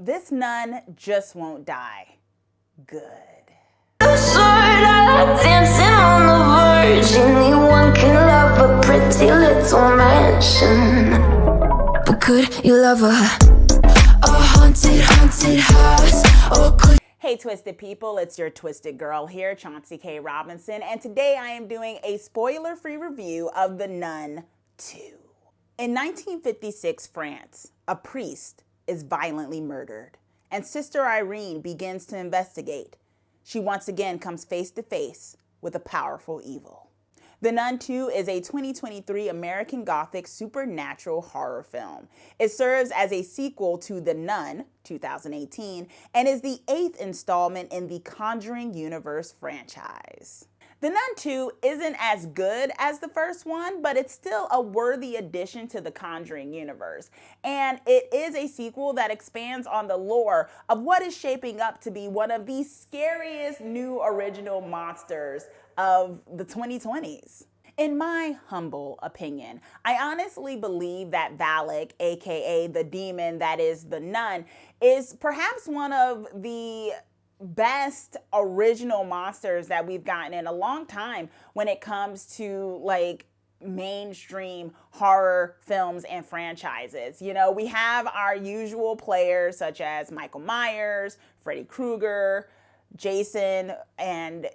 This nun just won't die. Good. Dancing on the verge. Anyone can love a pretty little mansion, but could you love a haunted house? Or could Hey Twisted people, it's your Twisted Girl here, Chauncey K. Robinson, and today I am doing a spoiler-free review of The Nun 2. In 1956 France, a priest is violently murdered, and Sister Irene begins to investigate. She once again comes face to face with a powerful evil. The Nun 2 is a 2023 American Gothic supernatural horror film. It serves as a sequel to The Nun, 2018, and is the 8th installment in the Conjuring Universe franchise. The Nun 2 isn't as good as the first one, but it's still a worthy addition to the Conjuring universe. And it is a sequel that expands on the lore of what is shaping up to be one of the scariest new original monsters of the 2020s. In my humble opinion, I honestly believe that Valak, aka the demon that is the nun, is perhaps one of the best original monsters that we've gotten in a long time when it comes to like mainstream horror films and franchises. You know, we have our usual players such as Michael Myers, Freddy Krueger, Jason, and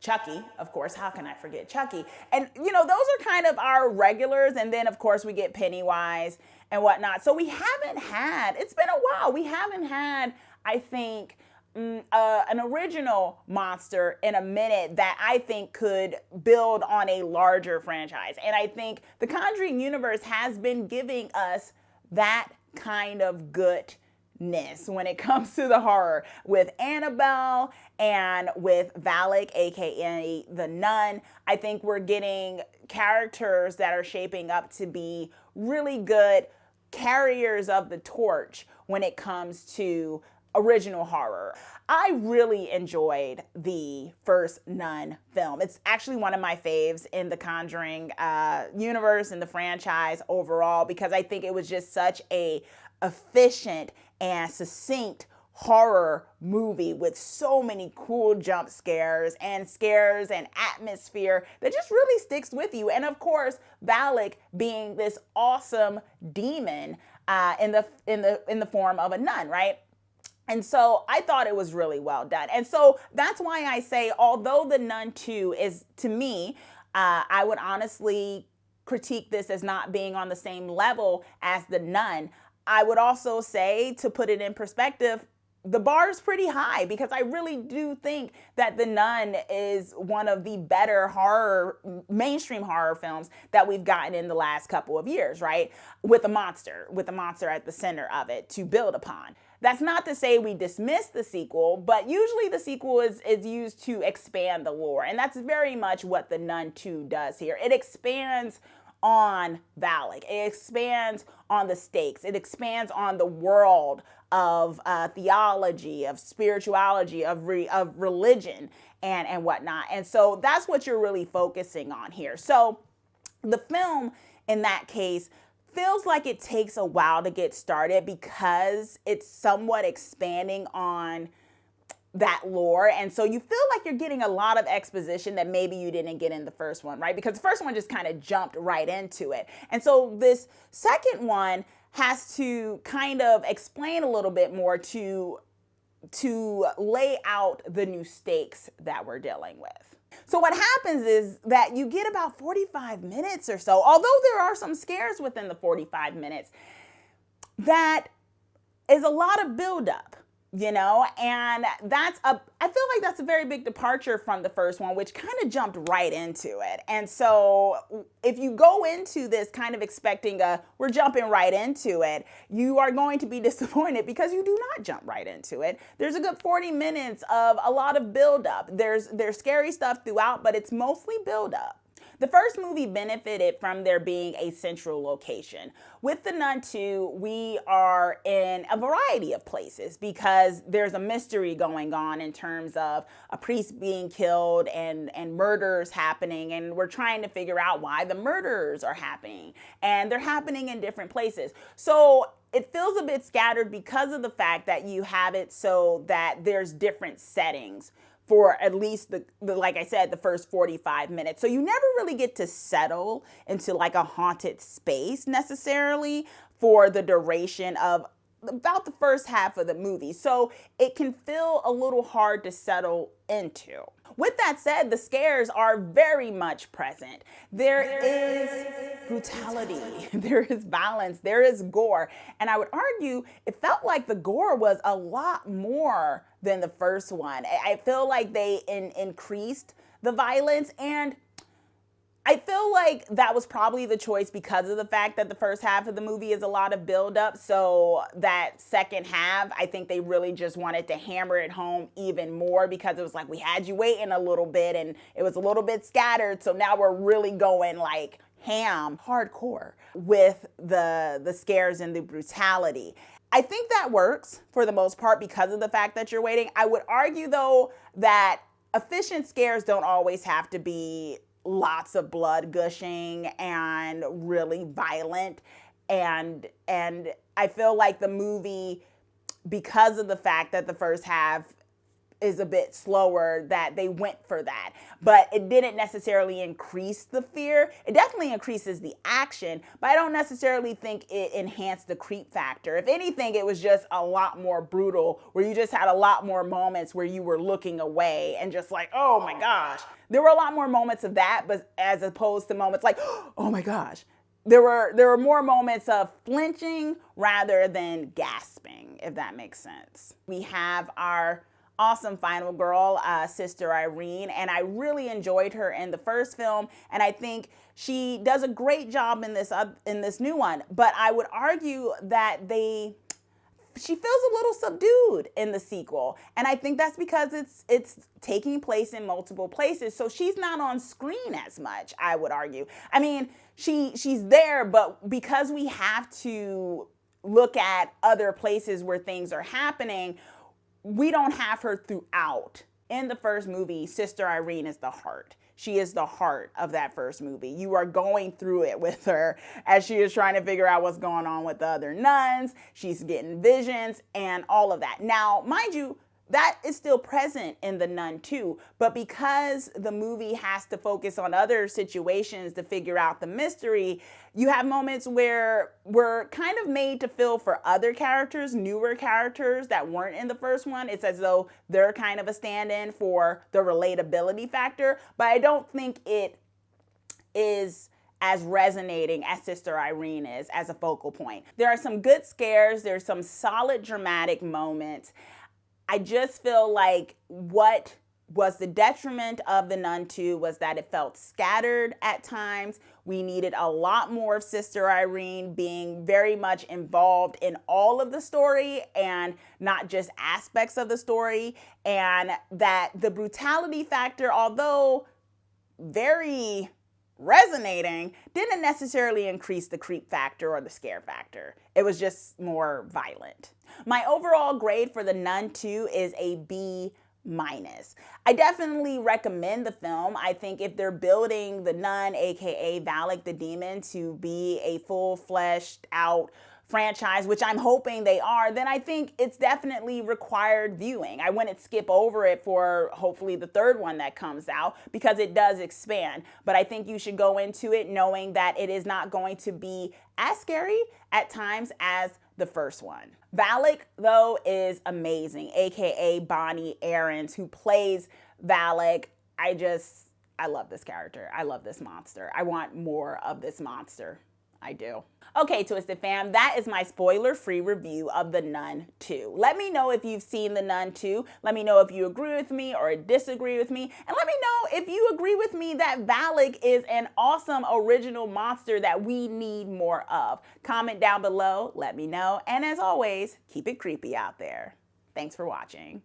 Chucky, of course. How can I forget Chucky? And, those are kind of our regulars. And then, of course, we get Pennywise and whatnot. So it's been a while. We haven't had, I think, an original monster in a minute that I think could build on a larger franchise. And I think the Conjuring universe has been giving us that kind of goodness when it comes to the horror with Annabelle and with Valak, aka the nun. I think we're getting characters that are shaping up to be really good carriers of the torch when it comes to original horror. I really enjoyed the first Nun film. It's actually one of my faves in the Conjuring universe and the franchise overall, because I think it was just such a efficient and succinct horror movie with so many cool jump scares and atmosphere that just really sticks with you. And of course, Valak being this awesome demon in the form of a nun, right? And so I thought it was really well done. And so that's why I say, although The Nun 2 is, to me, I would honestly critique this as not being on the same level as The Nun. I would also say, to put it in perspective, the bar is pretty high, because I really do think that The Nun is one of the better mainstream horror films that we've gotten in the last couple of years, right? With a monster at the center of it to build upon. That's not to say we dismiss the sequel, but usually the sequel is used to expand the lore. And that's very much what The Nun 2 does here. It expands on Valak. It expands on the stakes. It expands on the world of theology, of spirituality, of religion, and whatnot. And so that's what you're really focusing on here. So the film, in that case, feels like it takes a while to get started because it's somewhat expanding on that lore. And so you feel like you're getting a lot of exposition that maybe you didn't get in the first one, right? Because the first one just kind of jumped right into it. And so this second one has to kind of explain a little bit more to lay out the new stakes that we're dealing with. So what happens is that you get about 45 minutes or so, although there are some scares within the 45 minutes, that is a lot of buildup, and I feel like that's a very big departure from the first one, which kind of jumped right into it. And so if you go into this kind of expecting we're jumping right into it, you are going to be disappointed, because you do not jump right into it. There's a good 40 minutes of a lot of buildup. There's scary stuff throughout, but it's mostly buildup. The first movie benefited from there being a central location. With The Nun 2, we are in a variety of places because there's a mystery going on in terms of a priest being killed and murders happening, and we're trying to figure out why the murders are happening, and they're happening in different places. So it feels a bit scattered because of the fact that you have it so that there's different settings for at least the like I said, the first 45 minutes. So you never really get to settle into like a haunted space necessarily for the duration of about the first half of the movie. So it can feel a little hard to settle into. With that said, the scares are very much present. There is brutality, there is violence, there is gore. And I would argue it felt like the gore was a lot more than the first one. I feel like they increased the violence, and I feel like that was probably the choice because of the fact that the first half of the movie is a lot of buildup. So that second half, I think they really just wanted to hammer it home even more because it was like, we had you waiting a little bit and it was a little bit scattered. So now we're really going like ham, hardcore with the scares and the brutality. I think that works for the most part because of the fact that you're waiting. I would argue though that efficient scares don't always have to be lots of blood gushing and really violent. And I feel like the movie, because of the fact that the first half is a bit slower, that they went for that. But it didn't necessarily increase the fear. It definitely increases the action, but I don't necessarily think it enhanced the creep factor. If anything, it was just a lot more brutal, where you just had a lot more moments where you were looking away and just like, oh my gosh. There were a lot more moments of that, but as opposed to moments like, oh my gosh. There were more moments of flinching rather than gasping, if that makes sense. We have our awesome final girl, Sister Irene, and I really enjoyed her in the first film, and I think she does a great job in this new one. But I would argue that she feels a little subdued in the sequel, and I think that's because it's taking place in multiple places, so she's not on screen as much, I would argue. I mean, she's there, but because we have to look at other places where things are happening, we don't have her throughout. In the first movie, Sister Irene is the heart. She is the heart of that first movie. You are going through it with her as she is trying to figure out what's going on with the other nuns. She's getting visions and all of that. Now, mind you, that is still present in The Nun too, but because the movie has to focus on other situations to figure out the mystery, you have moments where we're kind of made to feel for other characters, newer characters that weren't in the first one. It's as though they're kind of a stand-in for the relatability factor, but I don't think it is as resonating as Sister Irene is as a focal point. There are some good scares, there's some solid dramatic moments. I just feel like what was the detriment of The Nun 2 was that it felt scattered at times. We needed a lot more of Sister Irene being very much involved in all of the story and not just aspects of the story. And that the brutality factor, although very resonating, didn't necessarily increase the creep factor or the scare factor. It was just more violent. My overall grade for The Nun 2 is a B-. I definitely recommend the film. I think if they're building the Nun, aka Valak the Demon, to be a full fleshed out franchise, which I'm hoping they are, then I think it's definitely required viewing. I wouldn't skip over it for hopefully the third one that comes out because it does expand. But I think you should go into it knowing that it is not going to be as scary at times as the first one. Valak, though, is amazing, aka Bonnie Aarons, who plays Valak. I love this character. I love this monster. I want more of this monster. I do. Okay, Twisted fam, that is my spoiler-free review of The Nun 2. Let me know if you've seen The Nun 2. Let me know if you agree with me or disagree with me. And let me know if you agree with me that Valak is an awesome original monster that we need more of. Comment down below, let me know. And as always, keep it creepy out there. Thanks for watching.